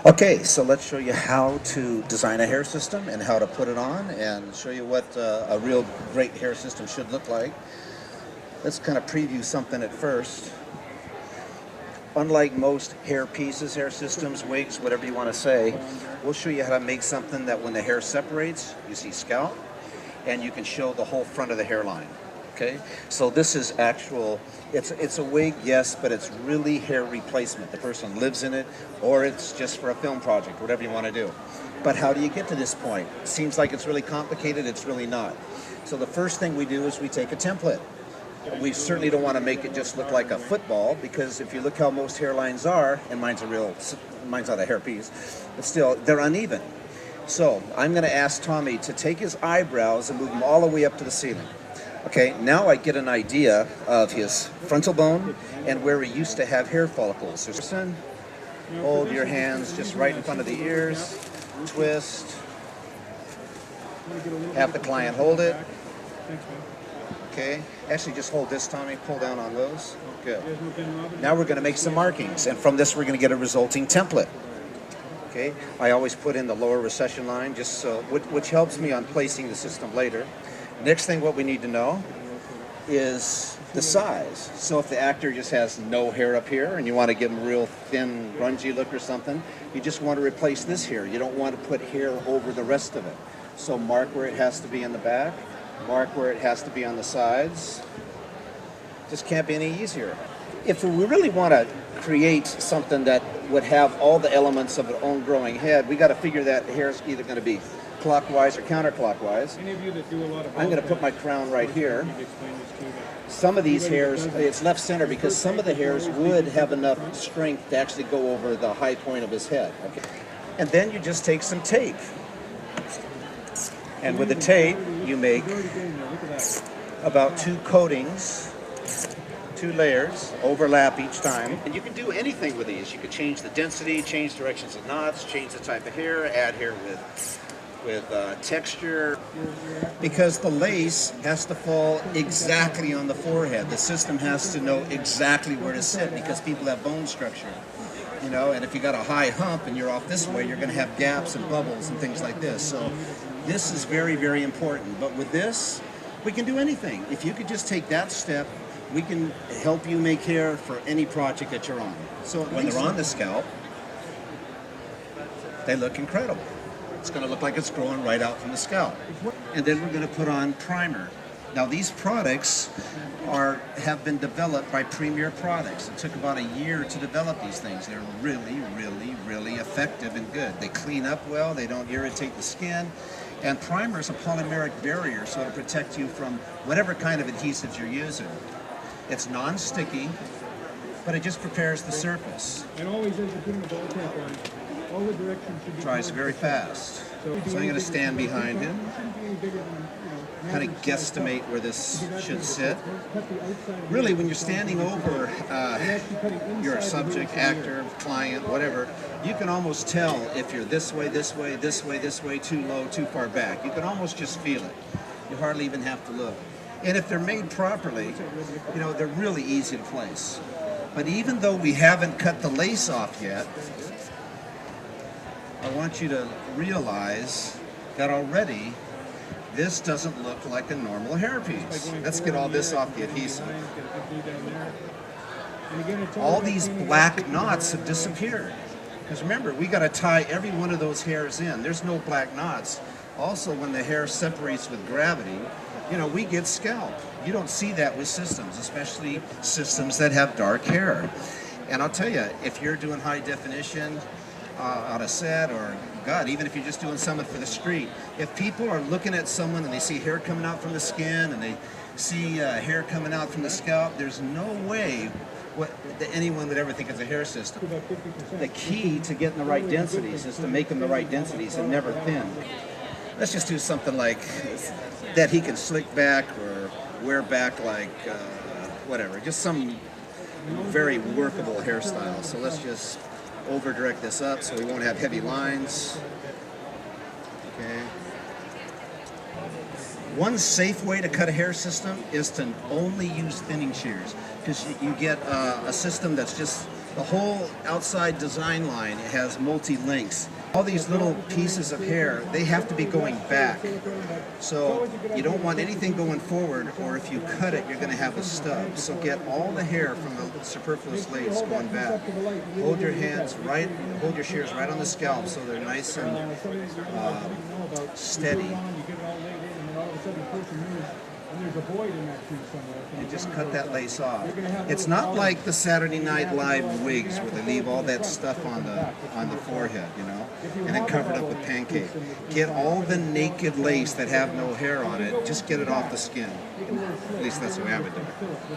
Okay, so let's show you how to design a hair system and how to put it on and show you what a real great hair system should look like. Let's kind of preview something at first. Unlike most hair pieces, hair systems, wigs, whatever you want to say, we'll show you how to make something that when the hair separates, you see scalp, and you can show the whole front of the hairline. Okay, so this is actual, it's a wig, yes, but it's really hair replacement. The person lives in it, or it's just for a film project, whatever you want to do. But how do you get to this point? Seems like it's really complicated, it's really not. So the first thing we do is we take a template. We certainly don't want to make it just look like a football, because if you look how most hairlines are, and mine's not a hairpiece, but still, they're uneven. So I'm going to ask Tommy to take his eyebrows and move them all the way up to the ceiling. Okay, now I get an idea of his frontal bone and where he used to have hair follicles. So hold your hands just right in front of the ears, twist, have the client hold it. Okay, actually just hold this, Tommy, pull down on those. Good. Now we're going to make some markings, and from this we're going to get a resulting template. Okay, I always put in the lower recession line, just so, which helps me on placing the system later. Next thing what we need to know is the size. So if the actor just has no hair up here and you want to give him a real thin, grungy look or something, you just want to replace this here. You don't want to put hair over the rest of it. So mark where it has to be in the back, mark where it has to be on the sides. Just can't be any easier. If we really want to create something that would have all the elements of an own growing head, we got to figure that hair's either going to be clockwise or counterclockwise. Any of you that do a lot of I'm going to put my crown right here. Some of these hairs, it's left center because some of the hairs would have enough strength to actually go over the high point of his head. Okay. And then you just take some tape. And with the tape, you make about 2 coatings, 2 layers, overlap each time. And you can do anything with these. You could change the density, change directions of knots, change the type of hair, add hair with texture, because the lace has to fall exactly on the forehead. The system has to know exactly where to sit, because people have bone structure, you know, and if you got a high hump and you're off this way, you're going to have gaps and bubbles and things like this. So this is very, very important. But with this, we can do anything. If you could just take that step, we can help you make hair for any project that you're on. So when they're on the scalp, they look incredible. It's going to look like it's growing right out from the scalp. And then we're going to put on primer. Now these products have been developed by Premier Products. It took about a year to develop these things. They're really, really, really effective and good. They clean up well, they don't irritate the skin. And primer is a polymeric barrier, so it'll protect you from whatever kind of adhesives you're using. It's non-sticky, but it just prepares the surface. And always as you're putting the ball cap on, all the directions should be dries very fast. So I'm going to stand behind him, kind of guesstimate where this should sit. Really, when you're standing over your subject, actor, client, whatever, you can almost tell if you're this way, this way, this way, this way, too low, too far back. You can almost just feel it. You hardly even have to look. And if they're made properly, you know, they're really easy to place. But even though we haven't cut the lace off yet, I want you to realize that already this doesn't look like a normal hairpiece. Let's get all this off the adhesive. All these black knots have disappeared. Because remember, we got to tie every one of those hairs in. There's no black knots. Also, when the hair separates with gravity, you know, we get scalp. You don't see that with systems, especially systems that have dark hair. And I'll tell you, if you're doing high definition, on a set, or God, even if you're just doing something for the street, if people are looking at someone and they see hair coming out from the skin and they see hair coming out from the scalp, there's no way that anyone would ever think it's a hair system. The key to getting the right densities is to make them the right densities and never thin. Let's just do something like that he can slick back or wear back like whatever, just some very workable hairstyle. So let's just over direct this up so we won't have heavy lines. Okay. One safe way to cut a hair system is to only use thinning shears, because you get a system that's just The whole outside design line has multi-links. All these little pieces of hair, they have to be going back. So you don't want anything going forward, or if you cut it, you're going to have a stub. So get all the hair from the superfluous lace going back. Hold your hands right, hold your shears right on the scalp so they're nice and steady. And there's a void in that tree somewhere. And just cut that lace off. It's not like the Saturday Night Live wigs where they leave all that stuff on the forehead, you know, and then cover it up with pancake. Get all the naked lace that have no hair on it, just get it off the skin. At least that's the way I would do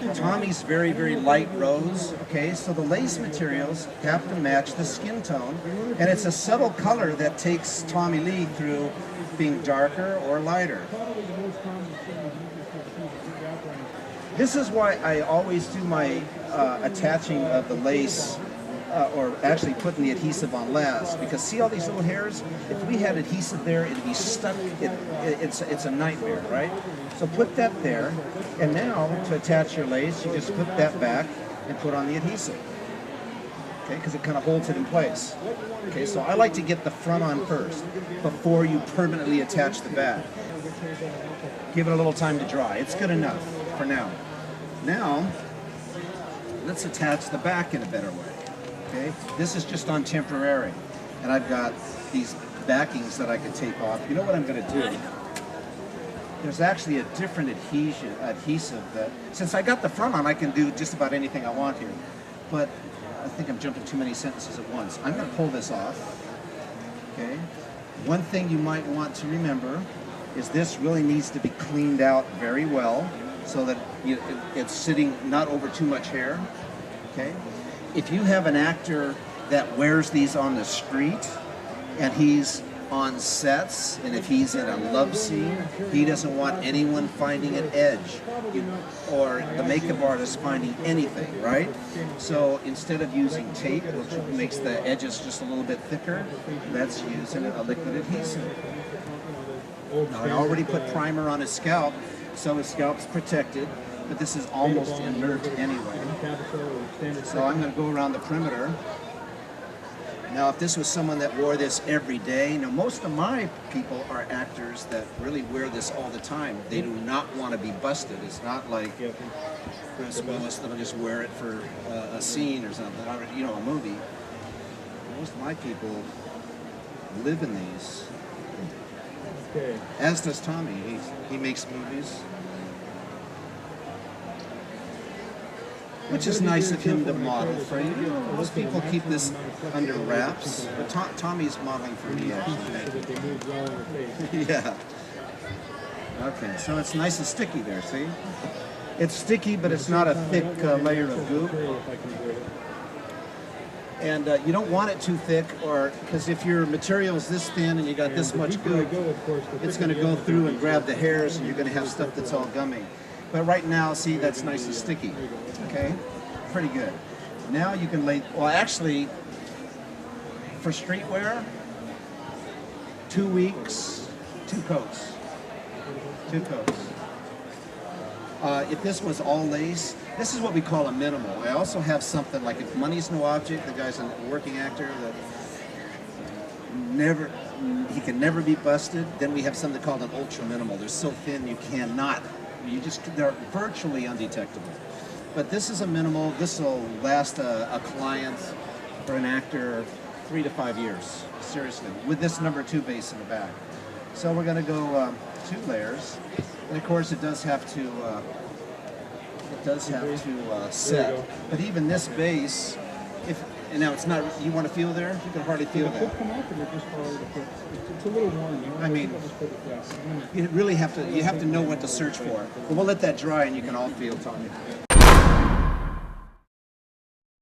it. Tommy's very, very light rose, okay, so the lace materials have to match the skin tone, and it's a subtle color that takes Tommy Lee through being darker or lighter. This is why I always do my attaching of the lace, or actually putting the adhesive on last, because see all these little hairs? If we had adhesive there, it'd be stuck. It's a nightmare, right? So put that there, and now to attach your lace, you just put that back and put on the adhesive. Okay, because it kind of holds it in place. Okay, so I like to get the front on first before you permanently attach the back. Give it a little time to dry. It's good enough for now. Now, let's attach the back in a better way. Okay, this is just on temporary, and I've got these backings that I can tape off. You know what I'm going to do? There's actually a different adhesive that, since I got the front on, I can do just about anything I want here. But I think I'm jumping too many sentences at once. I'm going to pull this off. Okay. One thing you might want to remember is this really needs to be cleaned out very well so that it's sitting not over too much hair. Okay. If you have an actor that wears these on the street and he's on sets, and if he's in a love scene, he doesn't want anyone finding an edge or the makeup artist finding anything, right? So instead of using tape, which makes the edges just a little bit thicker, let's use a liquid adhesive. Now I already put primer on his scalp, so his scalp's protected, but this is almost inert anyway. So I'm going to go around the perimeter. Now, if this was someone that wore this every day, now most of my people are actors that really wear this all the time. They do not want to be busted. It's not like Bruce Willis that'll just wear it for a scene or something, or, you know, a movie. Most of my people live in these. As does Tommy. He makes movies. Which is nice of him to model for you. Most people keep this under wraps, but Tommy's modeling for me, actually. Yeah. Okay, so it's nice and sticky there, see? It's sticky, but it's not a thick layer of goop. And you don't want it too thick, or because if your material is this thin and you got this much goop, it's going to go through and grab the hairs, and you're going to have stuff that's all gummy. But right now, see, that's nice and sticky. Okay, pretty good. Now you can lay, well actually, for streetwear, 2 weeks, 2 coats. 2 coats. If this was all lace, this is what we call a minimal. I also have something like if money's no object, the guy's a working actor that he can never be busted, then we have something called an ultra minimal. They're so thin you cannot. They're virtually undetectable. But this is a minimal. This will last a client or an actor 3 to 5 years, seriously, with this number 2 base in the back. So we're going to go 2 layers, and of course it does have to set. But even this base, and now it's not. You want to feel there? You can hardly feel that. It's a little warm. I mean, you really have to know what to search for. But we'll let that dry, and you can all feel, Tommy.